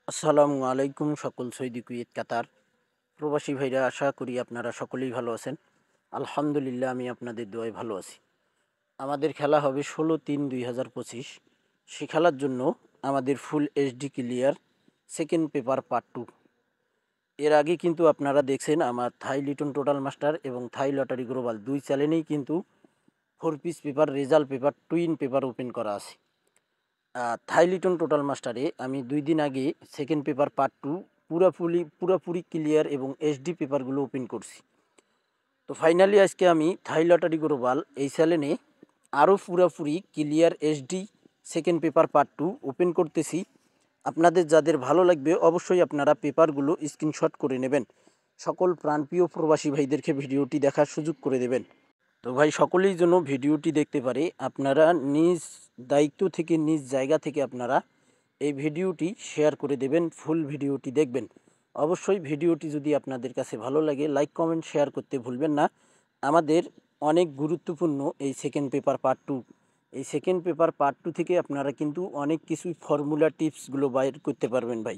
আসসালামু আলাইকুম সকল সৌদি কুয়েত কাতার প্রবাসী ভাইরা, আশা করি আপনারা সকলেই ভালো আছেন। আলহামদুলিল্লাহ, আমি আপনাদের দোয়ায় ভালো আছি। আমাদের খেলা হবে 16/3/2025। সে খেলার জন্য আমাদের full HD clear second paper part 2। এর আগে কিন্তু আপনারা দেখছেন আমার থাই লিটন টোটাল মাস্টার এবং থাই লটারি গ্লোবাল দুই চ্যানেলেই কিন্তু 4 piece paper, result paper, twin paper open করা আছে। থাই লিটন টোটাল মাস্টারে আমি 2 দিন আগে সেকেন্ড পেপার পার্ট 2 পুরাপুরি ক্লিয়ার এবং এইচডি পেপারগুলো ওপেন করছি। তো ফাইনালি আজকে আমি থাই লটারি গ্লোবাল এই চ্যানেলে আরও পুরাপুরি clear HD second paper part 2 open করতেছি। আপনাদের যাদের ভালো লাগবে অবশ্যই আপনারা পেপারগুলো স্ক্রিনশট করে নেবেন। সকল প্রাণপ্রিয় প্রবাসী ভাইদেরকে ভিডিওটি দেখার সুযোগ করে দেবেন। তো ভাই, সকলেই যেন ভিডিওটি দেখতে পারে, আপনারা নিজ দায়িত্ব থেকে, নিজ জায়গা থেকে আপনারা এই ভিডিওটি শেয়ার করে দেবেন, ফুল ভিডিওটি দেখবেন। অবশ্যই ভিডিওটি যদি আপনাদের কাছে ভালো লাগে লাইক কমেন্ট শেয়ার করতে ভুলবেন না। আমাদের অনেক গুরুত্বপূর্ণ এই সেকেন্ড পেপার পার্ট 2। এই সেকেন্ড পেপার পার্ট 2 থেকে আপনারা কিন্তু অনেক কিছুই ফর্মুলা টিপসগুলো বাইর করতে পারবেন ভাই।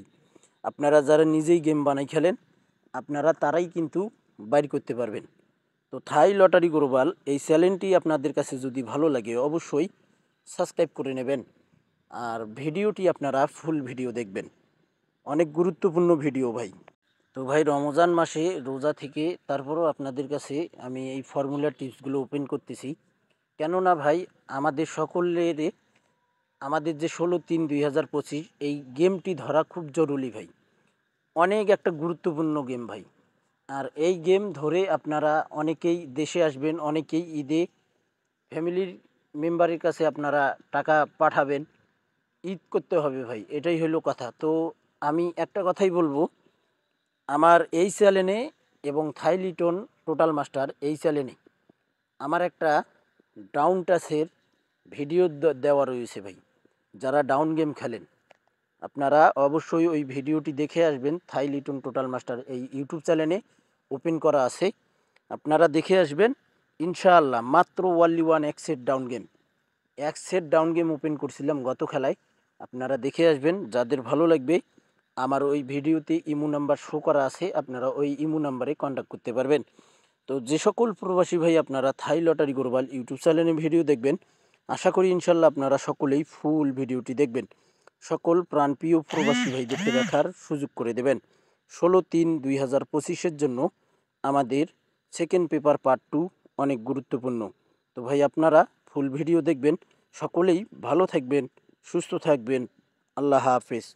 আপনারা যারা নিজেই গেম বানাই খেলেন, আপনারা তারাই কিন্তু বাইর করতে পারবেন। তো থাই লটারি গ্লোবাল এই চ্যানেলটি আপনাদের কাছে যদি ভালো লাগে অবশ্যই সাবস্ক্রাইব করে নেবেন, আর ভিডিওটি আপনারা ফুল ভিডিও দেখবেন। অনেক গুরুত্বপূর্ণ ভিডিও ভাই। তো ভাই, রমজান মাসে রোজা থেকে তারপরও আপনাদের কাছে আমি এই ফর্মুলা টিপসগুলো ওপেন করতেছি। কেননা ভাই, আমাদের সকলের আমাদের যে 16/3/2025 এই গেমটি ধরা খুব জরুরি ভাই। অনেক একটা গুরুত্বপূর্ণ গেম ভাই। আর এই গেম ধরে আপনারা অনেকেই দেশে আসবেন, অনেকেই ঈদে ফ্যামিলির মেম্বারের কাছে আপনারা টাকা পাঠাবেন। ঈদ করতে হবে ভাই, এটাই হলো কথা। তো আমি একটা কথাই বলবো, আমার এই চ্যানেলে এবং থাই লিটন টোটাল মাস্টার এই চ্যানেলে আমার একটা ডাউন টাচের ভিডিও দেওয়া রয়েছে ভাই। যারা ডাউন গেম খেলেন আপনারা অবশ্যই ওই ভিডিওটি দেখে আসবেন। থাই লিটন টোটাল মাস্টার এই ইউটিউব চ্যানেলে ওপেন করা আছে, আপনারা দেখে আসবেন। ইনশাআল্লাহ মাত্র ওয়ানলি ওয়ান এক সেট ডাউন গেম ওপেন করছিলাম গত খেলায়। আপনারা দেখে আসবেন, যাদের ভালো লাগবে আমার ওই ভিডিওতে ইমো নাম্বার শো করা আছে, আপনারা ওই ইমো নাম্বারে কন্ট্যাক্ট করতে পারবেন। তো যে সকল প্রবাসী ভাই আপনারা থাই লটারি গ্লোবাল ইউটিউব চ্যানেলে ভিডিও দেখবেন, আশা করি ইনশাল্লাহ আপনারা সকলেই ফুল ভিডিওটি দেখবেন। সকল প্রাণপ্রিয় প্রবাসী ভাইদেরকে দেখার সুযোগ করে দেবেন। 16/3/2025 জন্য আমাদের সেকেন্ড পেপার পার্ট 2 অনেক গুরুত্বপূর্ণ। তো ভাই, আপনারা ফুল ভিডিও দেখবেন। সকলেই ভালো থাকবেন, সুস্থ থাকবেন। আল্লাহ হাফেজ।